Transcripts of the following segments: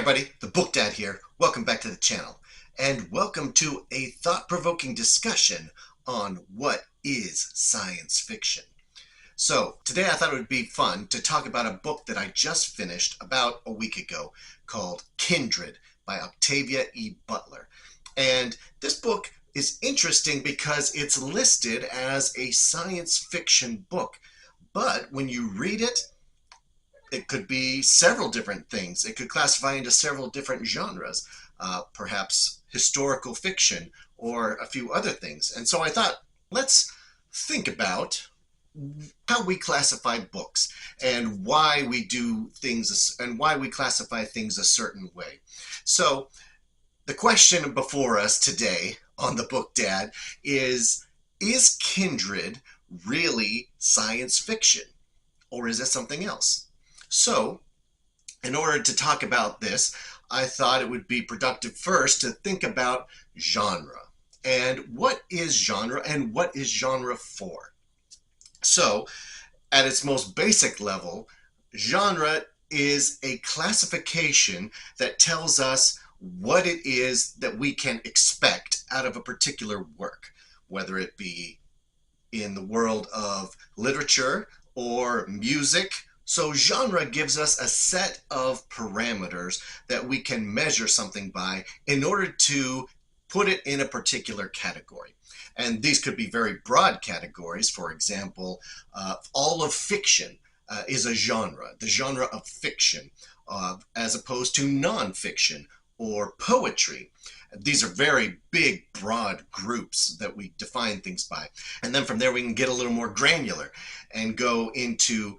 everybody, the Book Dad here. Welcome back to the channel, and welcome to a thought-provoking discussion on what is science fiction. So today I thought it would be fun to talk about a book that I just finished about a week ago called Kindred by Octavia E. Butler. And this book is interesting because it's listed as a science fiction book, but when you read it, it could be several different things. It could classify into several different genres, perhaps historical fiction or a few other things. And so I thought, let's think about how we classify books and why we do things and why we classify things a certain way. So the question before us today on the Book Dad is Kindred really science fiction, or is it something else? So, in order to talk about this, I thought it would be productive first to think about genre. And what is genre and what is genre for? So, at its most basic level, genre is a classification that tells us what it is that we can expect out of a particular work, whether it be in the world of literature or music. So genre gives us a set of parameters that we can measure something by in order to put it in a particular category. And these could be very broad categories. For example, all of fiction is a genre, the genre of fiction, as opposed to nonfiction or poetry. These are very big, broad groups that we define things by. And then from there we can get a little more granular and go into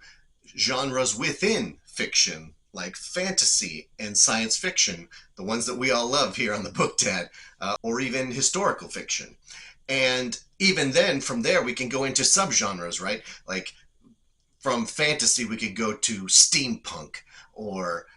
genres within fiction, like fantasy and science fiction, the ones that we all love here on the Book Dad, or even historical fiction. And even then, from there, we can go into subgenres, right? Like from fantasy, we could go to steampunk or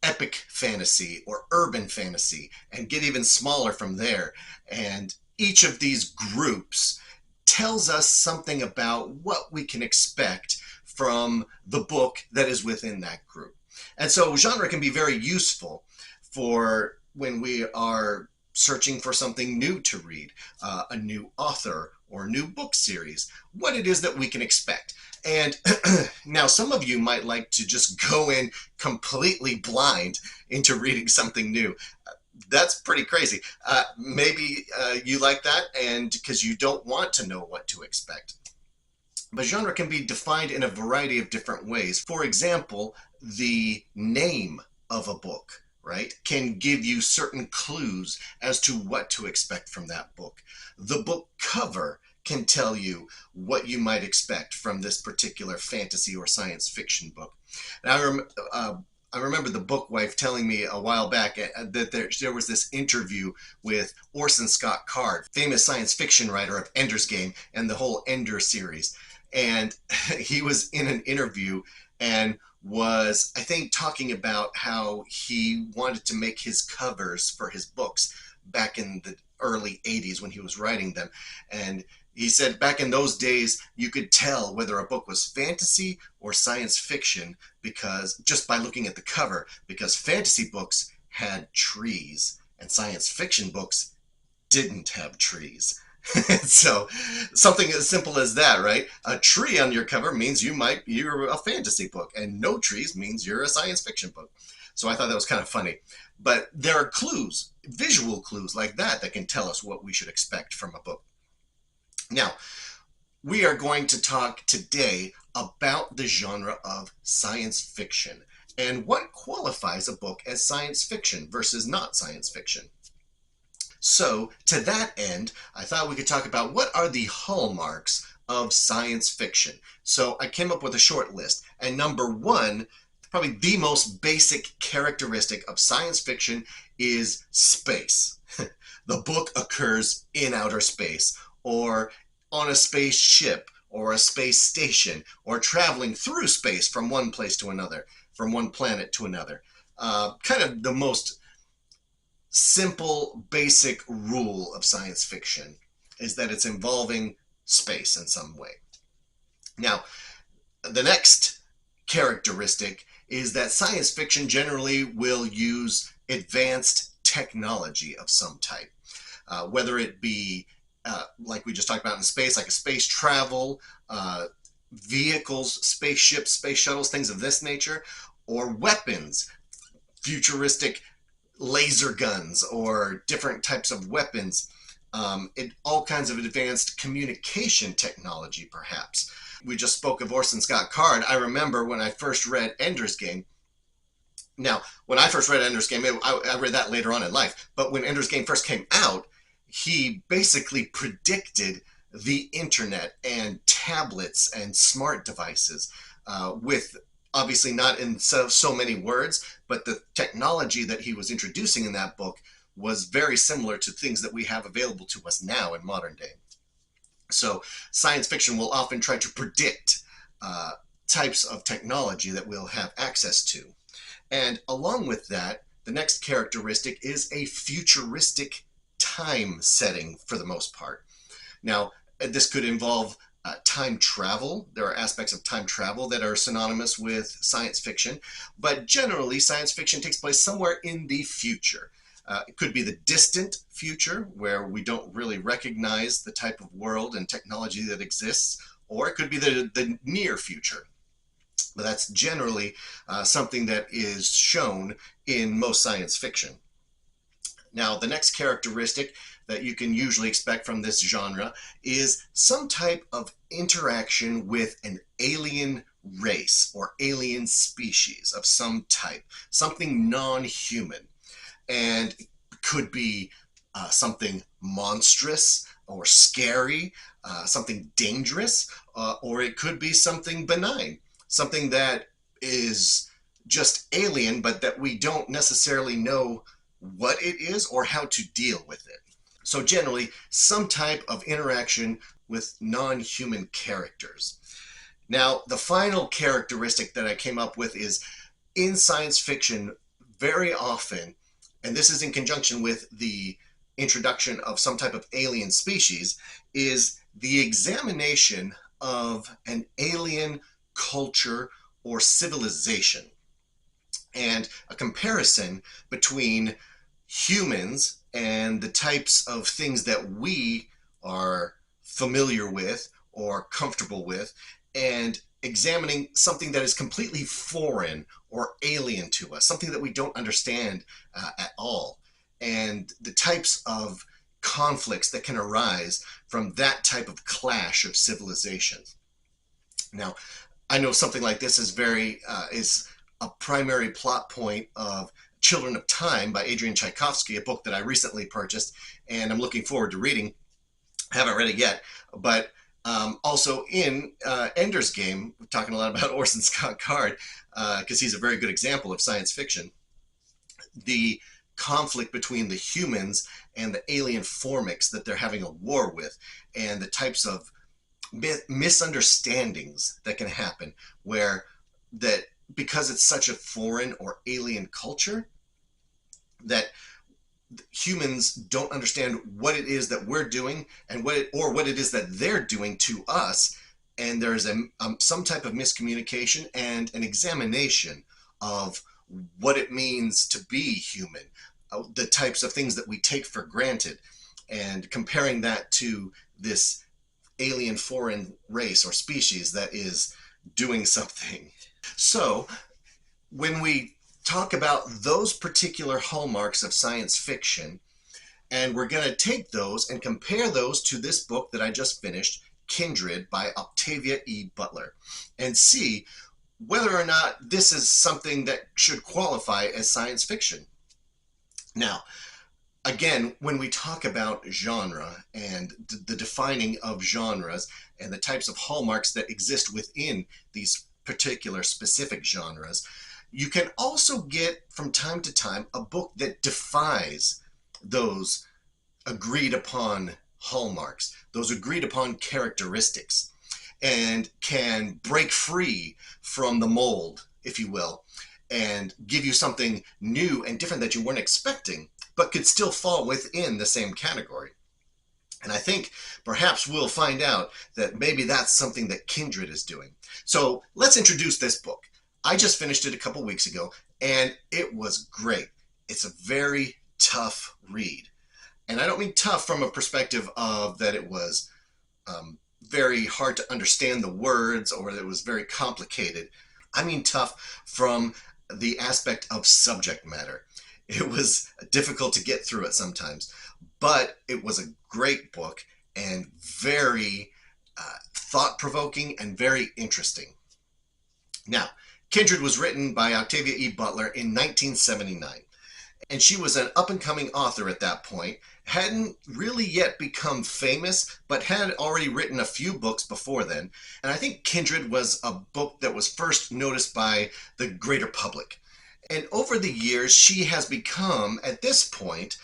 epic fantasy or urban fantasy, and get even smaller from there. And each of these groups tells us something about what we can expect from the book that is within that group. And so genre can be very useful for when we are searching for something new to read, a new author or new book series, what it is that we can expect. And now some of you might like to just go in completely blind into reading something new. That's pretty crazy. Maybe you like that, and because you don't want to know what to expect. But genre can be defined in a variety of different ways. For example, the name of a book, right, can give you certain clues as to what to expect from that book. The book cover can tell you what you might expect from this particular fantasy or science fiction book. And I remember the book wife telling me a while back that there was this interview with Orson Scott Card, famous science fiction writer of Ender's Game and the whole Ender series. And he was in an interview and was, I think, talking about how he wanted to make his covers for his books back in the early 80s when he was writing them. And he said back in those days, you could tell whether a book was fantasy or science fiction because just by looking at the cover, because fantasy books had trees and science fiction books didn't have trees. So something as simple as that, right? A tree on your cover means you're a fantasy book, and no trees means you're a science fiction book. So I thought that was kind of funny. But there are clues, visual clues like that can tell us what we should expect from a book. Now, we are going to talk today about the genre of science fiction and what qualifies a book as science fiction versus not science fiction. So, to that end, I thought we could talk about what are the hallmarks of science fiction. So I came up with a short list, and number one, probably the most basic characteristic of science fiction is space. The book occurs in outer space, or on a spaceship, or a space station, or traveling through space from one place to another, from one planet to another. Kind of the most simple, basic rule of science fiction is that it's involving space in some way. Now, the next characteristic is that science fiction generally will use advanced technology of some type, whether it be like we just talked about in space, like a space travel, vehicles, spaceships, space shuttles, things of this nature, or weapons, futuristic laser guns or different types of weapons, all kinds of advanced communication technology, perhaps. We just spoke of Orson Scott Card. I remember when I first read Ender's Game. Now, when I first read Ender's Game, I read that later on in life, but when Ender's Game first came out, he basically predicted the internet and tablets and smart devices, with obviously not in so many words, but the technology that he was introducing in that book was very similar to things that we have available to us now in modern day. So science fiction will often try to predict types of technology that we'll have access to. And along with that, the next characteristic is a futuristic time setting for the most part. Now, this could involve time travel. There are aspects of time travel that are synonymous with science fiction, but generally science fiction takes place somewhere in the future. It could be the distant future, where we don't really recognize the type of world and technology that exists, or it could be the near future. But that's generally something that is shown in most science fiction. Now, the next characteristic that you can usually expect from this genre is some type of interaction with an alien race or alien species of some type, something non-human. And it could be something monstrous or scary, something dangerous, or it could be something benign, something that is just alien, but that we don't necessarily know what it is or how to deal with it. So generally, some type of interaction with non-human characters. Now, the final characteristic that I came up with is in science fiction, very often, and this is in conjunction with the introduction of some type of alien species, is the examination of an alien culture or civilization, and a comparison between humans and the types of things that we are familiar with or comfortable with, and examining something that is completely foreign or alien to us, something that we don't understand at all, and the types of conflicts that can arise from that type of clash of civilizations. Now, I know something like this is is a primary plot point of Children of Time by Adrian Tchaikovsky, a book that I recently purchased and I'm looking forward to reading. I haven't read it yet, but also in Ender's Game, we're talking a lot about Orson Scott Card, because he's a very good example of science fiction. The conflict between the humans and the alien formics that they're having a war with, and the types of misunderstandings that can happen, where that because it's such a foreign or alien culture, that humans don't understand what it is that we're doing and what it is that they're doing to us, and there's some type of miscommunication and an examination of what it means to be human, the types of things that we take for granted, and comparing that to this alien foreign race or species that is doing something. So when we talk about those particular hallmarks of science fiction, and we're going to take those and compare those to this book that I just finished, Kindred by Octavia E. Butler, and see whether or not this is something that should qualify as science fiction. Now, again, when we talk about genre and the defining of genres and the types of hallmarks that exist within these particular specific genres, you can also get from time to time a book that defies those agreed upon hallmarks, those agreed upon characteristics, and can break free from the mold, if you will, and give you something new and different that you weren't expecting, but could still fall within the same category. And I think perhaps we'll find out that maybe that's something that Kindred is doing. So let's introduce this book. I just finished it a couple weeks ago, and it was great. It's a very tough read. And I don't mean tough from a perspective of that it was very hard to understand the words or that it was very complicated. I mean tough from the aspect of subject matter. It was difficult to get through it sometimes, but it was a great book and very thought provoking and very interesting. Now, Kindred was written by Octavia E. Butler in 1979, and she was an up and coming author at that point. Hadn't really yet become famous, but had already written a few books before then. And I think Kindred was a book that was first noticed by the greater public. And over the years, she has become, at this point,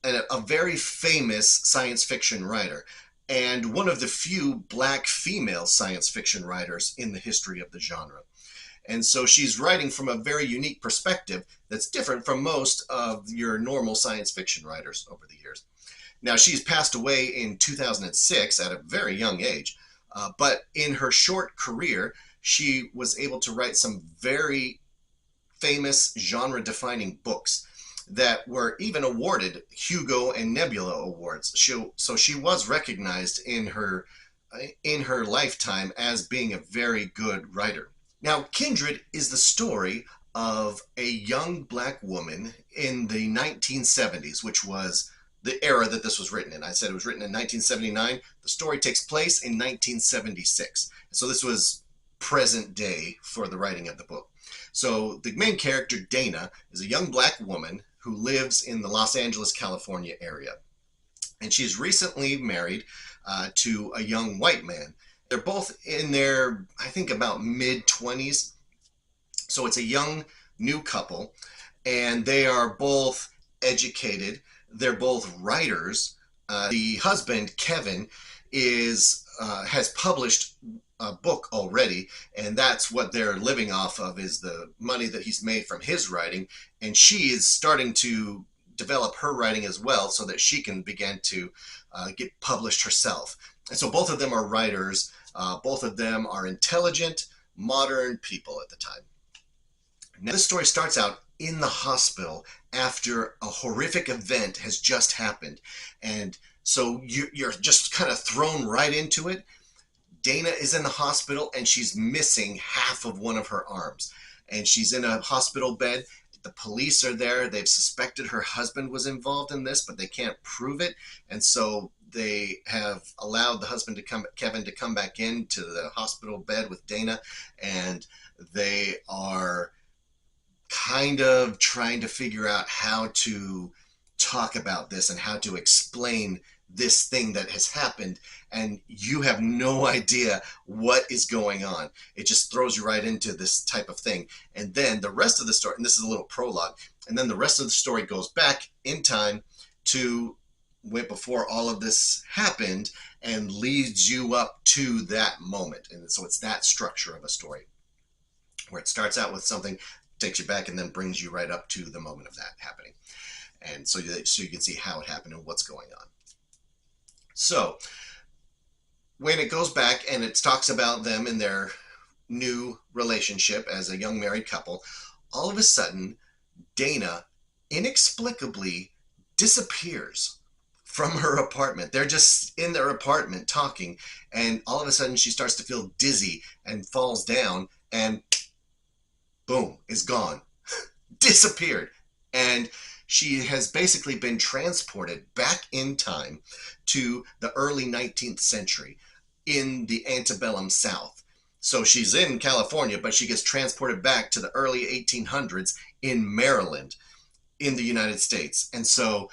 a very famous science fiction writer and one of the few black female science fiction writers in the history of the genre. And so she's writing from a very unique perspective that's different from most of your normal science fiction writers over the years. Now, she's passed away in 2006 at a very young age, but in her short career, she was able to write some very famous genre-defining books that were even awarded Hugo and Nebula awards. So she was recognized in her lifetime as being a very good writer. Now, Kindred is the story of a young black woman in the 1970s, which was the era that this was written in. I said it was written in 1979. The story takes place in 1976. So this was present day for the writing of the book. So the main character, Dana, is a young black woman who lives in the Los Angeles, California area. And she's recently married to a young white man. They're both in their, I think, about mid-20s. So it's a young new couple, and they are both educated. They're both writers. The husband, Kevin, has published a book already, and that's what they're living off of, is the money that he's made from his writing. And she is starting to develop her writing as well so that she can begin to get published herself. And so both of them are writers. Both of them are intelligent, modern people at the time. Now, this story starts out in the hospital after a horrific event has just happened. And so you're just kind of thrown right into it. Dana is in the hospital and she's missing half of one of her arms. And she's in a hospital bed. The police are there. They've suspected her husband was involved in this, but they can't prove it. And so they have allowed the husband Kevin to come back into the hospital bed with Dana, and they are kind of trying to figure out how to talk about this and how to explain this thing that has happened, and you have no idea what is going on. It just throws you right into this type of thing. And then the rest of the story, and this is a little prologue, and then the rest of the story goes back in time to before all of this happened and leads you up to that moment. And so it's that structure of a story where it starts out with something, takes you back, and then brings you right up to the moment of that happening. And so you can see how it happened and what's going on. So when it goes back and it talks about them in their new relationship as a young married couple, all of a sudden Dana inexplicably disappears from her apartment. They're just in their apartment talking, and all of a sudden she starts to feel dizzy and falls down, and boom, is gone. Disappeared. And she has basically been transported back in time to the early 19th century in the antebellum South. So she's in California, but she gets transported back to the early 1800s in Maryland in the United States. And so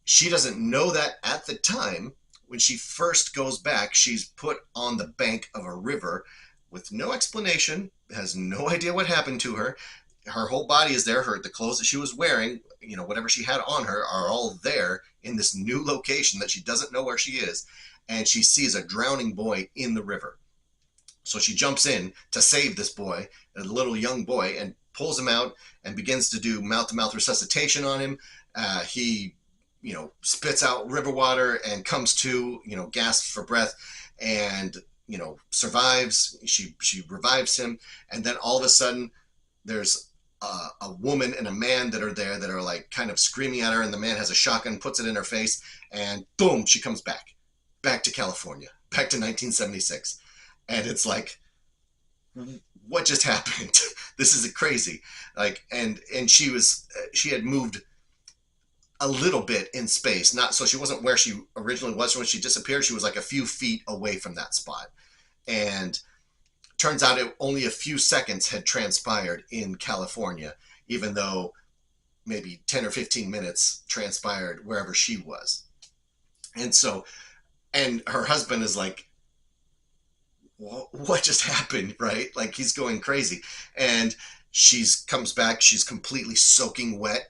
she doesn't know that at the time. When she first goes back, she's put on the bank of a river with no explanation, has no idea what happened to her. Her whole body is there. The clothes that she was wearing, whatever she had on her, are all there in this new location that she doesn't know where she is. And she sees a drowning boy in the river. So she jumps in to save this boy, a little young boy, and pulls him out and begins to do mouth-to-mouth resuscitation on him. He spits out river water and comes to, gasps for breath, and, survives. She revives him. And then all of a sudden, there's a woman and a man that are there that are like kind of screaming at her, and the man has a shotgun, puts it in her face, and boom, she comes back to California, back to 1976. And it's like, what just happened? This is crazy. Like, and she had moved a little bit in space, not so she wasn't where she originally was. When she disappeared, she was like a few feet away from that spot. And turns out only a few seconds had transpired in California, even though maybe 10 or 15 minutes transpired wherever she was. And so, and her husband is like, what just happened, right? Like, he's going crazy. And she's comes back, she's completely soaking wet.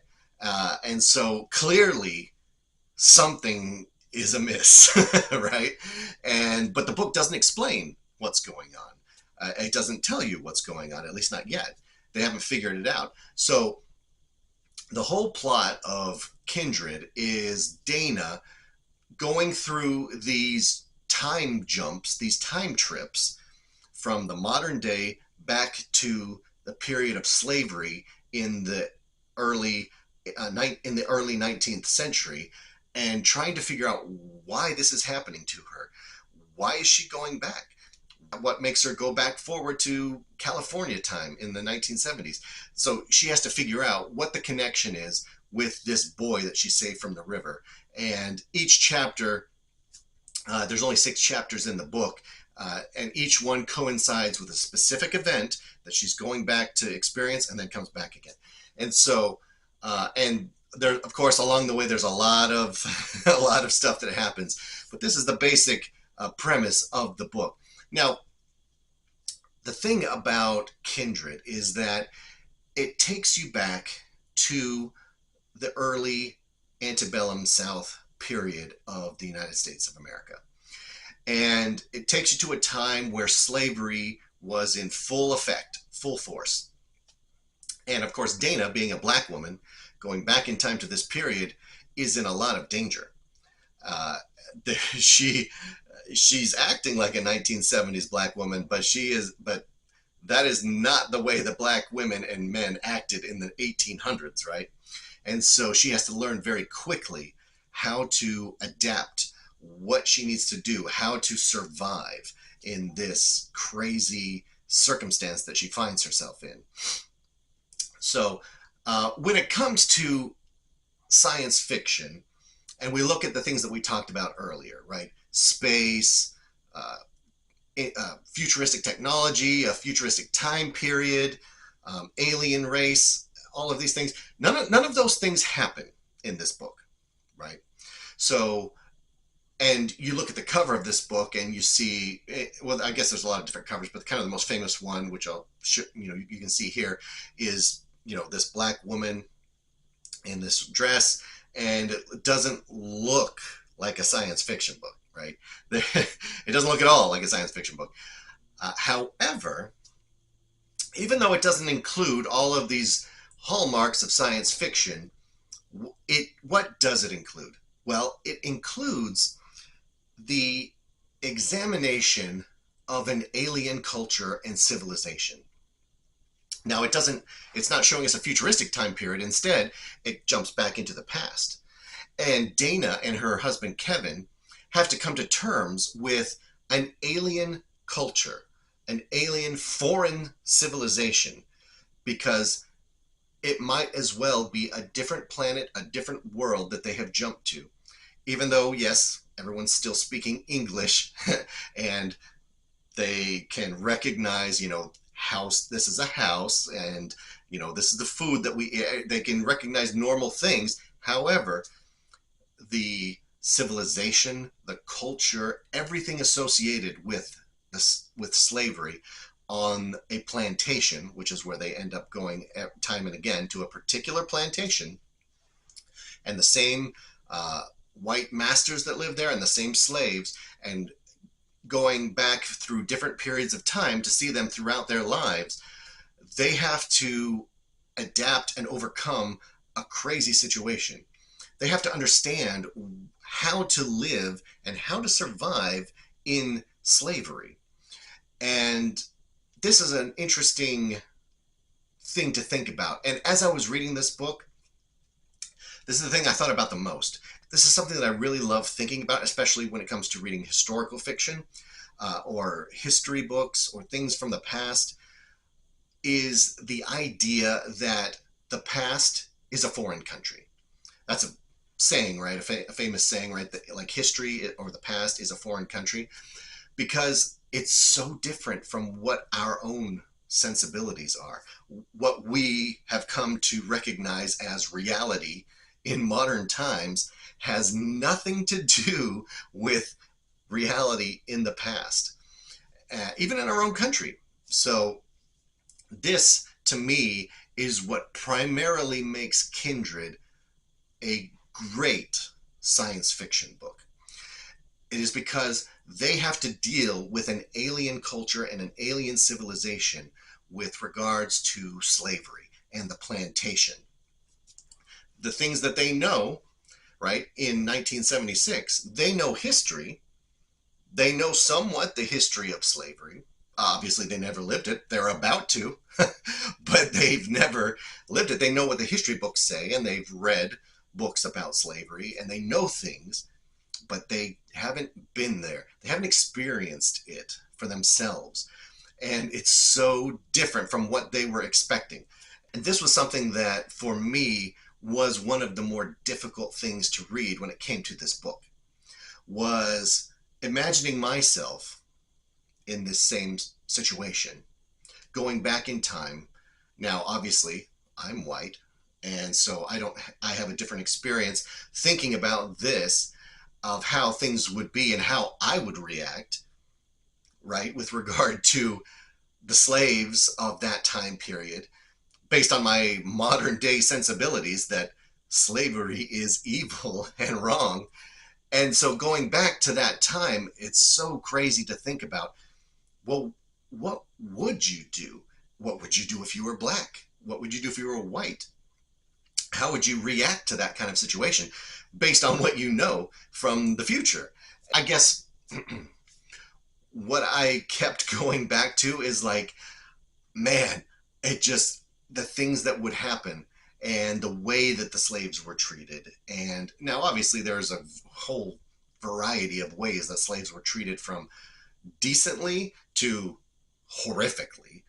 And so clearly something is amiss, right? But the book doesn't explain what's going on. It doesn't tell you what's going on, at least not yet. They haven't figured it out. So the whole plot of Kindred is Dana going through these time jumps, these time trips from the modern day back to the period of slavery in the early 19th century, and trying to figure out why this is happening to her. Why is she going back? What makes her go back forward to California time in the 1970s? So she has to figure out what the connection is with this boy that she saved from the river. And each chapter, there's only 6 chapters in the book, and each one coincides with a specific event that she's going back to experience and then comes back again. And so, and there, of course, along the way, there's a lot of a lot of stuff that happens. But this is the basic premise of the book. Now, the thing about Kindred is that it takes you back to the early antebellum South period of the United States of America. And it takes you to a time where slavery was in full effect, full force. And of course, Dana, being a black woman, going back in time to this period, is in a lot of danger. She's acting like a 1970s black woman, but that is not the way the black women and men acted in the 1800s, right? And so she has to learn very quickly how to adapt, what she needs to do, how to survive in this crazy circumstance that she finds herself in. So when it comes to science fiction, and we look at the things that we talked about earlier, right? Space, futuristic technology, a futuristic time period, alien race, all of these things. None of those things happen in this book, right? So, and you look at the cover of this book and you see, well, I guess there's a lot of different covers, but kind of the most famous one, which you can see here, is, this black woman in this dress, and it doesn't look like a science fiction book, right? It doesn't look at all like a science fiction book. However, even though it doesn't include all of these hallmarks of science fiction, what does it include? Well, it includes the examination of an alien culture and civilization. Now, it's not showing us a futuristic time period. Instead, it jumps back into the past. And Dana and her husband, Kevin, have to come to terms with an alien culture, an alien foreign civilization, because it might as well be a different planet, a different world that they have jumped to. Even though, yes, everyone's still speaking English and they can recognize, this is a house, and, this is the food that they can recognize normal things. However, the civilization, the culture, everything associated with slavery on a plantation, which is where they end up going time and again to a particular plantation, and the same white masters that live there and the same slaves, and going back through different periods of time to see them throughout their lives, they have to adapt and overcome a crazy situation. They have to understand how to live and how to survive in slavery. And this is an interesting thing to think about. And as I was reading this book, this is the thing I thought about the most. This is something that I really love thinking about, especially when it comes to reading historical fiction or history books or things from the past, is the idea that the past is a foreign country. That's a saying, right? A famous saying, right? That like history or the past is a foreign country, because it's so different from what our own sensibilities are. What we have come to recognize as reality in modern times has nothing to do with reality in the past, even in our own country. So this, to me, is what primarily makes Kindred a great science fiction book. It is because they have to deal with an alien culture and an alien civilization with regards to slavery and the plantation. The things that they know, right, in 1976, they know history. They know somewhat the history of slavery. Obviously, they never lived it. They're about to, but they've never lived it. They know what the history books say, and they've read books about slavery, and they know things, but they haven't been there. They haven't experienced it for themselves. And it's so different from what they were expecting. And this was something that, for me, was one of the more difficult things to read when it came to this book, was imagining myself in this same situation, going back in time. Now, obviously, I'm white, and so I have a different experience thinking about this, of how things would be and how I would react, right, with regard to the slaves of that time period, based on my modern day sensibilities that slavery is evil and wrong. And so going back to that time, it's so crazy to think about, well, what would you do? What would you do if you were black? What would you do if you were white? How would you react to that kind of situation based on what you know from the future? I guess what I kept going back to is like, man, it just, the things that would happen and the way that the slaves were treated. And now, obviously, there's a whole variety of ways that slaves were treated, from decently to horrifically.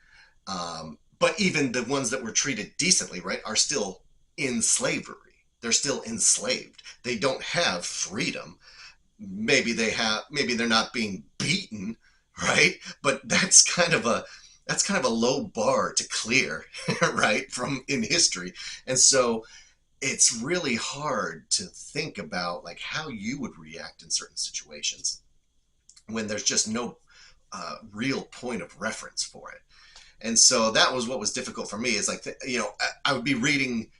But even the ones that were treated decently, right, are still in slavery. They're still enslaved. They don't have freedom. Maybe they're not being beaten, right? But that's kind of a low bar to clear, right, from in history. And so it's really hard to think about like how you would react in certain situations when there's just no real point of reference for it. And so that was what was difficult for me, is like, I would be reading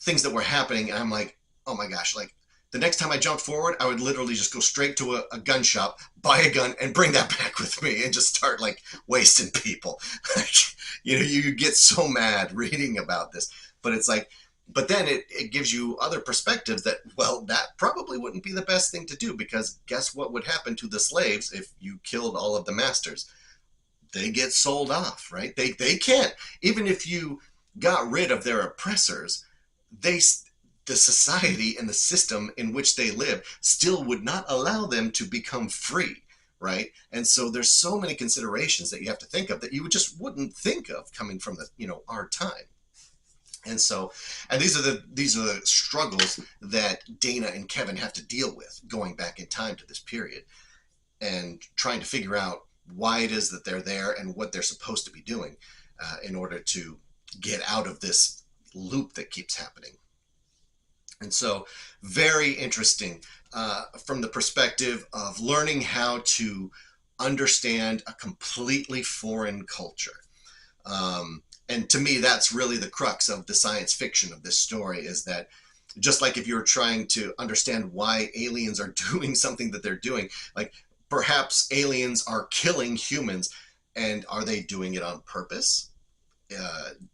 things that were happening, and I'm like, oh my gosh, like the next time I jumped forward, I would literally just go straight to a gun shop, buy a gun, and bring that back with me, and just start like wasting people. Like, you get so mad reading about this, but it's like, but then it gives you other perspectives that, well, that probably wouldn't be the best thing to do, because guess what would happen to the slaves if you killed all of the masters? They get sold off, right? They can't, even if you got rid of their oppressors, the society and the system in which they live still would not allow them to become free, right? And so there's so many considerations that you have to think of that you just wouldn't think of coming from our time. And so, and these are the struggles that Dana and Kevin have to deal with going back in time to this period, and trying to figure out why it is that they're there and what they're supposed to be doing in order to get out of this loop that keeps happening. And so, very interesting from the perspective of learning how to understand a completely foreign culture. And to me, that's really the crux of the science fiction of this story, is that just like if you're trying to understand why aliens are doing something that they're doing, like perhaps aliens are killing humans, and are they doing it on purpose?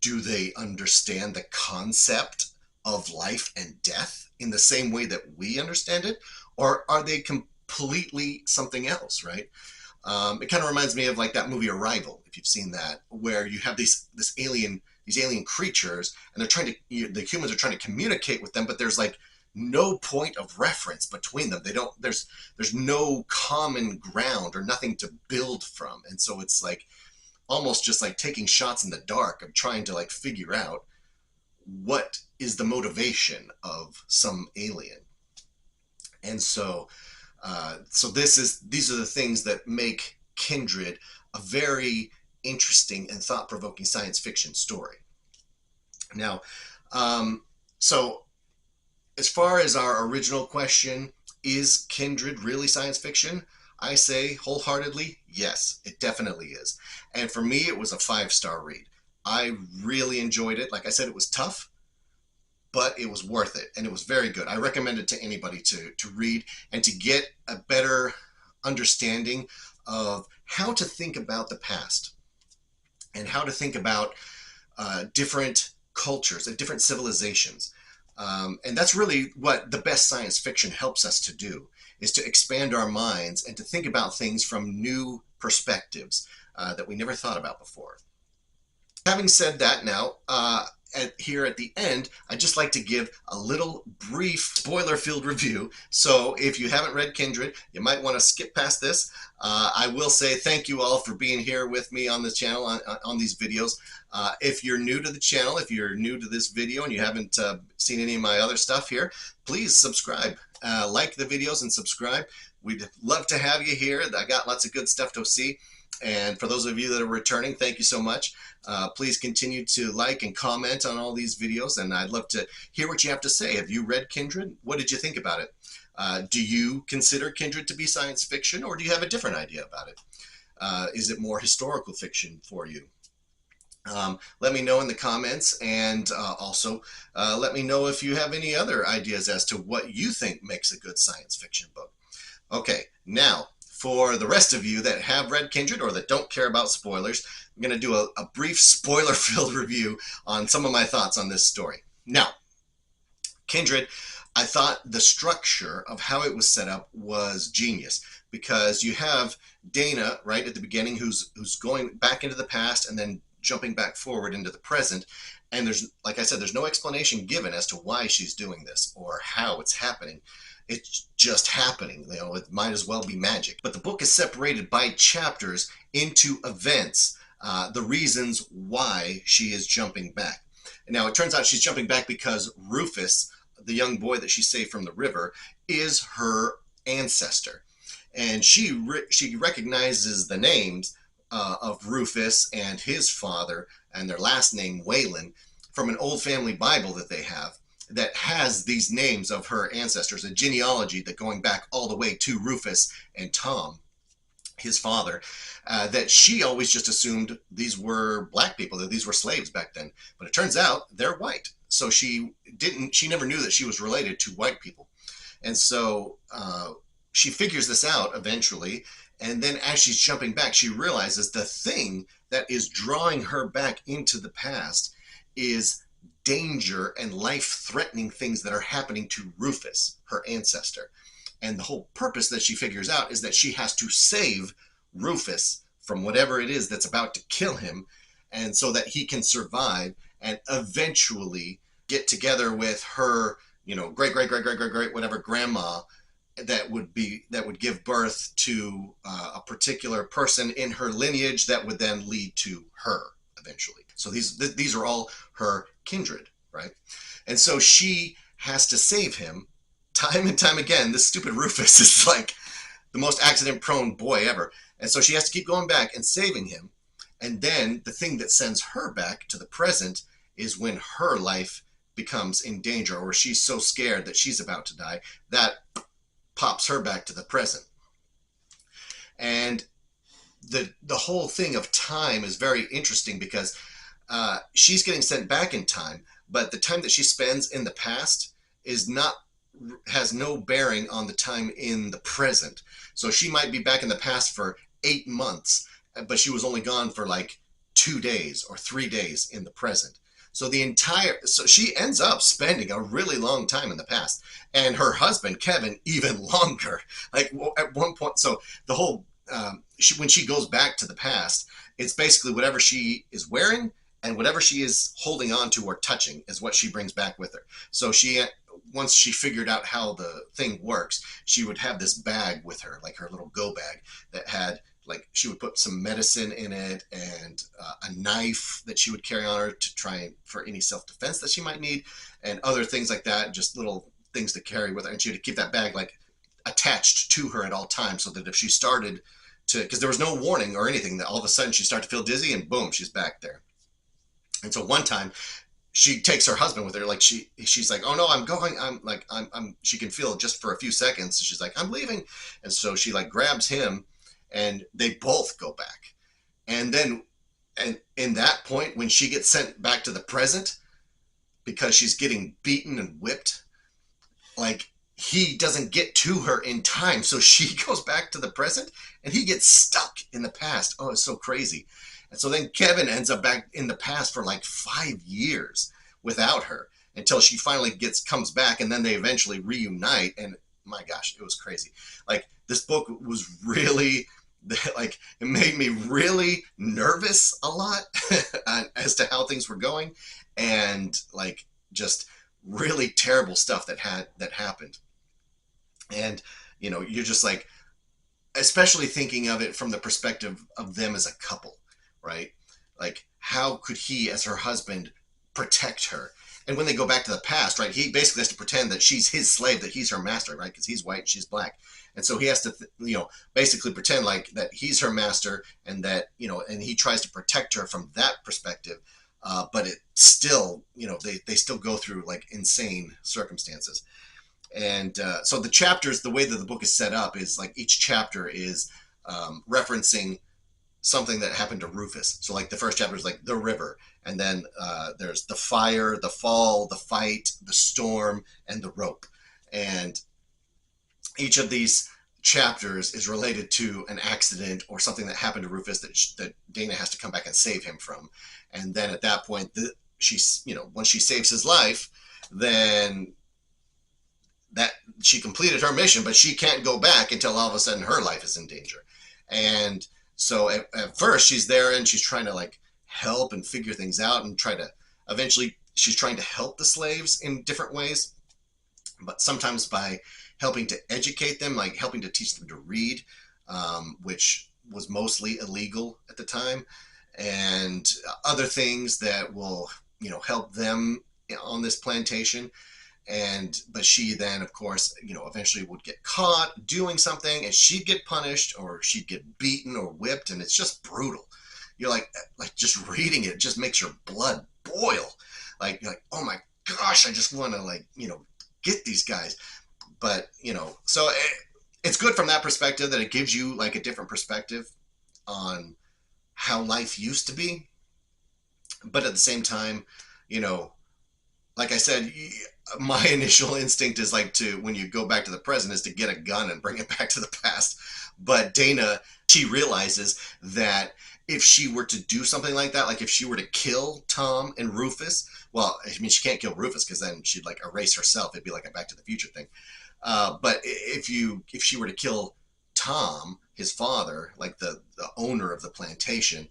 Do they understand the concept of life and death in the same way that we understand it? Or are they completely something else, right? It kind of reminds me of like that movie Arrival, if you've seen that, where you have this alien these alien creatures, and they're trying to, the humans are trying to communicate with them, but there's like no point of reference between them. They don't, there's no common ground or nothing to build from. And so it's like almost just like taking shots in the dark of trying to like figure out what is the motivation of some alien. And so these are the things that make Kindred a very interesting and thought-provoking science fiction story. Now, so as far as our original question, is Kindred really science fiction? I say wholeheartedly, yes, it definitely is. And for me, it was a 5-star read. I really enjoyed it. Like I said, it was tough, but it was worth it, and it was very good. I recommend it to anybody to read and to get a better understanding of how to think about the past and how to think about different cultures and different civilizations. And that's really what the best science fiction helps us to do, is to expand our minds and to think about things from new perspectives that we never thought about before. Having said that, now, here at the end, I'd just like to give a little brief spoiler-filled review. So if you haven't read Kindred, you might want to skip past this. I will say thank you all for being here with me on this channel, on these videos. If you're new to the channel, if you're new to this video and you haven't seen any of my other stuff here, please subscribe. Like the videos and subscribe. We'd love to have you here. I got lots of good stuff to see. And for those of you that are returning, thank you so much. Please continue to like and comment on all these videos, and I'd love to hear what you have to say. Have you read Kindred? What did you think about it? Do you consider Kindred to be science fiction, or do you have a different idea about it? Is it more historical fiction for you? Let me know in the comments, and also let me know if you have any other ideas as to what you think makes a good science fiction book. Okay, now, for the rest of you that have read Kindred or that don't care about spoilers, I'm going to do a brief spoiler-filled review on some of my thoughts on this story. Now, Kindred, I thought the structure of how it was set up was genius, because you have Dana right at the beginning who's going back into the past and then jumping back forward into the present. And there's, like I said, there's no explanation given as to why she's doing this or how it's happening. It's just happening. You know, it might as well be magic. But the book is separated by chapters into events, the reasons why she is jumping back. Now, it turns out she's jumping back because Rufus, the young boy that she saved from the river, is her ancestor. And she recognizes the names of Rufus and his father and their last name, Wayland, from an old family Bible that they have, that has these names of her ancestors, a genealogy that going back all the way to Rufus and Tom, his father, that she always just assumed these were black people, that these were slaves back then. But it turns out they're white. So she never knew that she was related to white people. And so she figures this out eventually. And then as she's jumping back, she realizes the thing that is drawing her back into the past is danger and life-threatening things that are happening to Rufus, her ancestor. And the whole purpose that she figures out is that she has to save Rufus from whatever it is that's about to kill him, and so that he can survive and eventually get together with her, you know, great whatever grandma that would give birth to a particular person in her lineage that would then lead to her eventually. So these are all her kindred, right? And so she has to save him time and time again. This stupid Rufus is like the most accident-prone boy ever. And so she has to keep going back and saving him. And then the thing that sends her back to the present is when her life becomes in danger, or she's so scared that she's about to die, that pops her back to the present. And the whole thing of time is very interesting, because she's getting sent back in time, but the time that she spends in the past has no bearing on the time in the present. So she might be back in the past for 8 months, but she was only gone for like 2 days or 3 days in the present. So so she ends up spending a really long time in the past, and her husband Kevin even longer. Like at one point, so the whole when she goes back to the past, it's basically whatever she is wearing and whatever she is holding on to or touching is what she brings back with her. So once she figured out how the thing works, she would have this bag with her, like her little go bag that had, like, she would put some medicine in it and a knife that she would carry on her to try for any self-defense that she might need, and other things like that, just little things to carry with her. And she would keep that bag like attached to her at all times, so that if she started to, because there was no warning or anything, that all of a sudden she started to feel dizzy and boom, she's back there. And so one time she takes her husband with her, like she's like, oh no, I'm going, I'm she can feel just for a few seconds, she's like, I'm leaving. And so she like grabs him and they both go back. And then, and in that point when she gets sent back to the present because she's getting beaten and whipped, like, he doesn't get to her in time, so she goes back to the present and he gets stuck in the past. Oh, it's so crazy. And so then Kevin ends up back in the past for like 5 years without her, until she finally comes back, and then they eventually reunite. And my gosh, it was crazy. Like, this book was really, like, it made me really nervous a lot as to how things were going, and like just really terrible stuff that happened. And you're just like, especially thinking of it from the perspective of them as a couple, right? Like, how could he as her husband protect her? And when they go back to the past, right, he basically has to pretend that she's his slave, that he's her master, right? Because he's white, she's black. And so he has to basically pretend like that he's her master, and that and he tries to protect her from that perspective. But it still, they still go through like insane circumstances. And so the chapters, the way that the book is set up is like each chapter is referencing something that happened to Rufus. So like the first chapter is like the river, and then there's the fire, the fall, the fight, the storm, and the rope. And each of these chapters is related to an accident or something that happened to Rufus that Dana has to come back and save him from. And then at that point, she's, once she saves his life, then that she completed her mission, but she can't go back until all of a sudden her life is in danger. And so at first she's there and she's trying to like help and figure things out and eventually she's trying to help the slaves in different ways, but sometimes by helping to educate them, like helping to teach them to read, which was mostly illegal at the time, and other things that will, help them on this plantation. But she then, of course, eventually would get caught doing something, and she'd get punished, or she'd get beaten or whipped, and it's just brutal. You're like just reading it just makes your blood boil. Like, you're like, oh my gosh, I just want to get these guys. But so it's good from that perspective, that it gives you like a different perspective on how life used to be. But at the same time, like I said, my initial instinct is like when you go back to the present, is to get a gun and bring it back to the past. But Dana, she realizes that if she were to do something like that, like if she were to kill Tom and Rufus, well, I mean, she can't kill Rufus because then she'd like erase herself. It'd be like a Back to the Future thing. But if she were to kill Tom, his father, like the owner of the plantation,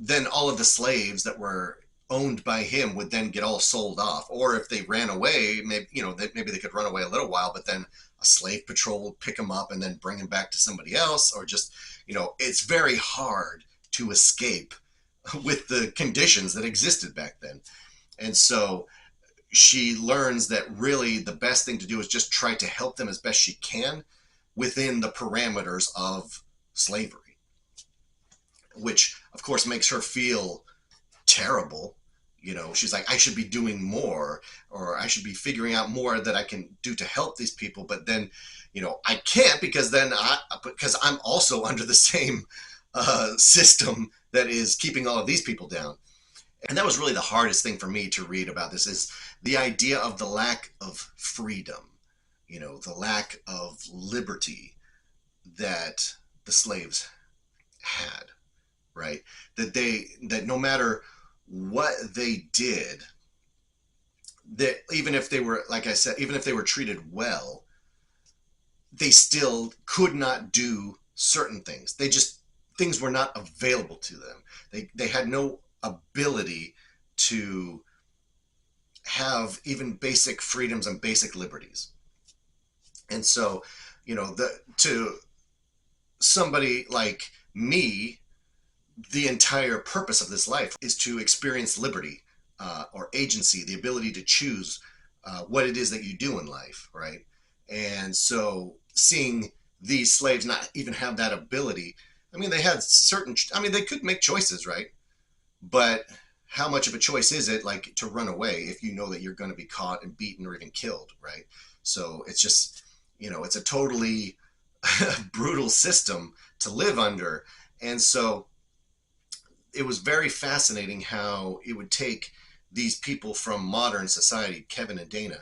then all of the slaves that were owned by him would then get all sold off. Or if they ran away, maybe maybe they could run away a little while, but then a slave patrol would pick them up and then bring them back to somebody else. Or just, it's very hard to escape with the conditions that existed back then. And so she learns that really the best thing to do is just try to help them as best she can within the parameters of slavery, which of course makes her feel terrible. She's like, I should be doing more, or I should be figuring out more that I can do to help these people. But then, I can't, because I'm also under the same system that is keeping all of these people down. And that was really the hardest thing for me to read about this, is the idea of the lack of freedom, the lack of liberty that the slaves had, right? That no matter what they did, that even if they were, like I said, even if they were treated well, they still could not do certain things. Things were not available to them. They had no ability to have even basic freedoms and basic liberties. And so, to somebody like me, the entire purpose of this life is to experience liberty, or agency, the ability to choose what it is that you do in life, right? And so seeing these slaves not even have that ability, I mean, they had certain, I mean, they could make choices, right? But how much of a choice is it, like, to run away if you know that you're going to be caught and beaten or even killed, right? So it's just, it's a totally brutal system to live under. And so it was very fascinating how it would take these people from modern society, Kevin and Dana,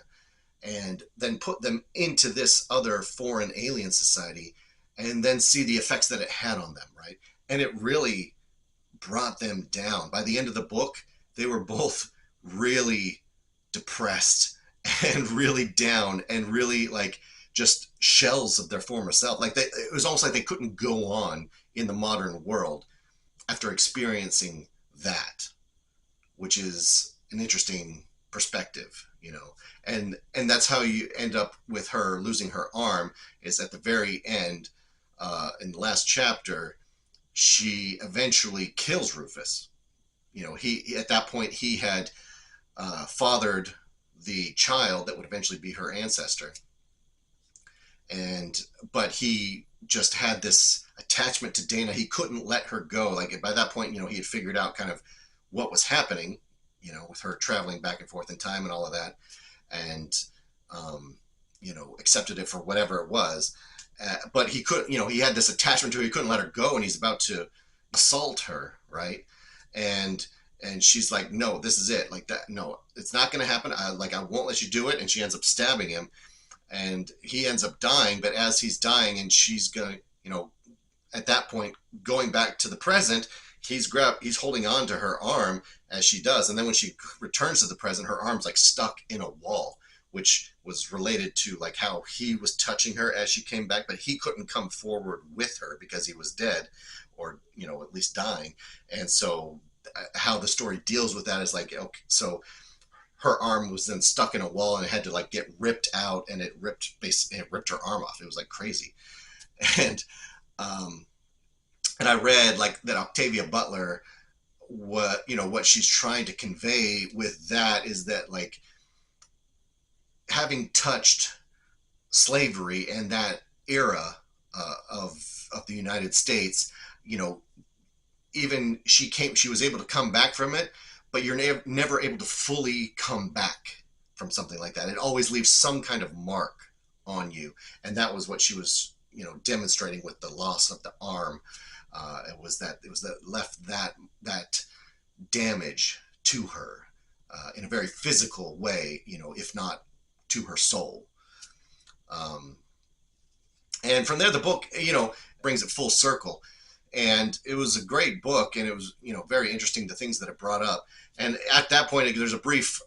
and then put them into this other foreign alien society, and then see the effects that it had on them, right? And it really brought them down. By the end of the book, they were both really depressed and really down and really like just shells of their former self. Like it was almost like they couldn't go on in the modern world after experiencing that, which is an interesting perspective, and that's how you end up with her losing her arm. Is at the very end, in the last chapter, she eventually kills Rufus. He at that point he had fathered the child that would eventually be her ancestor, but he just had this attachment to Dana. He couldn't let her go. Like by that point, he had figured out kind of what was happening, with her traveling back and forth in time and all of that, and accepted it for whatever it was. But he could, he had this attachment to her. He couldn't let her go, and he's about to assault her, right? And she's like, no, this is it. Like that, no, it's not going to happen. I won't let you do it. And she ends up stabbing him, and he ends up dying. But as he's dying, and she's going, at that point, going back to the present, he's holding on to her arm as she does. And then when she returns to the present, her arm's like stuck in a wall, which was related to like how he was touching her as she came back, but he couldn't come forward with her because he was dead, or, at least dying. And so how the story deals with that is like, okay, so her arm was then stuck in a wall and it had to like get ripped out, and it ripped her arm off. It was like crazy. And, and I read like that Octavia Butler, what she's trying to convey with that is that like having touched slavery and that era of the United States, even she was able to come back from it, but you're never able to fully come back from something like that. It always leaves some kind of mark on you, and that was what she was demonstrating with the loss of the arm. It was that left that damage to her in a very physical way, if not to her soul. And from there, the book, brings it full circle. And it was a great book, and it was, very interesting, the things that it brought up. And at that point, there's a brief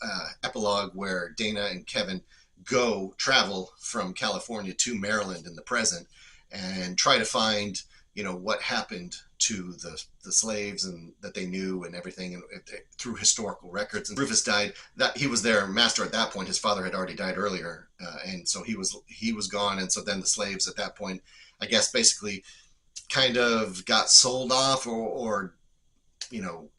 epilogue where Dana and Kevin travel from California to Maryland in the present and try to find, what happened to the slaves and that they knew and everything, and through historical records. And Rufus died. That he was their master at that point. His father had already died earlier, and so he was gone. And so then the slaves at that point, I guess, basically kind of got sold off or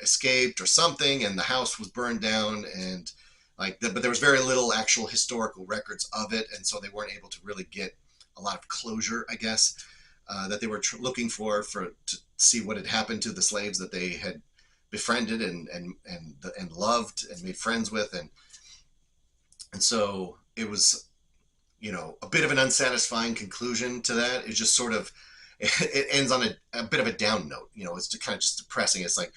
escaped or something, and the house was burned down, and but there was very little actual historical records of it, and so they weren't able to really get a lot of closure, I guess, that they were looking for to see what had happened to the slaves that they had befriended and loved and made friends with, and so it was a bit of an unsatisfying conclusion to that. It's just sort of it ends on a bit of a down note. It's kind of just depressing. It's like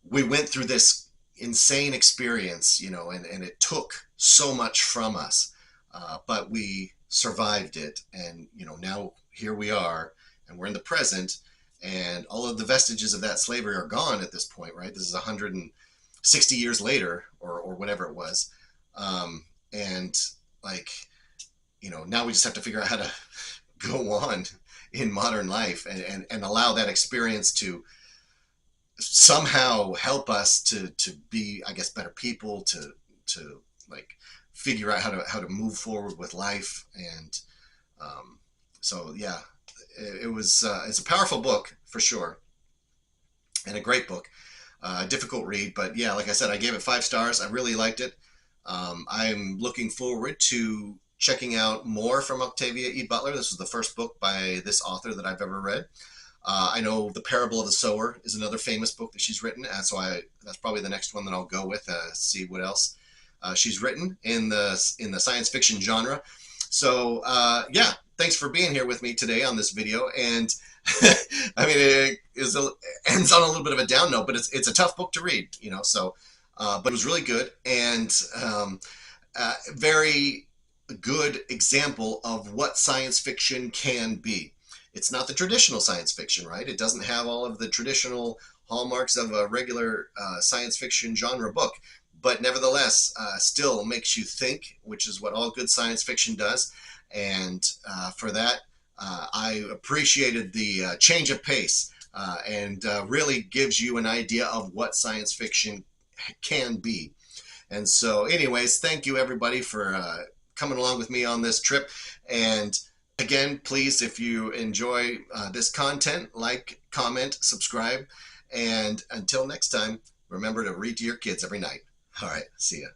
we went through this insane experience, and it took so much from us, but we survived it, and now here we are, and we're in the present, and all of the vestiges of that slavery are gone at this point, right? This is 160 years later, or whatever it was, and like now we just have to figure out how to go on in modern life and allow that experience to somehow help us to be, I guess, better people, to like figure out how to move forward with life. And so yeah, it was it's a powerful book for sure, and a great book. Difficult read, but yeah, like I said, I gave it 5 stars. I really liked it. I'm looking forward to checking out more from Octavia E. Butler. This was the first book by this author that I've ever read. I know The Parable of the Sower is another famous book that she's written, and so that's probably the next one that I'll go with. See what else she's written in the science fiction genre. So yeah, thanks for being here with me today on this video. And I mean, ends on a little bit of a down note, but it's a tough book to read, you know. So, but it was really good, and very good example of what science fiction can be. It's not the traditional science fiction, right? It doesn't have all of the traditional hallmarks of a regular science fiction genre book, but nevertheless, still makes you think, which is what all good science fiction does. And for that, I appreciated the change of pace, and really gives you an idea of what science fiction can be. And so, anyways, thank you everybody for coming along with me on this trip. And again, please, if you enjoy this content, like, comment, subscribe. And until next time, remember to read to your kids every night. All right, see ya.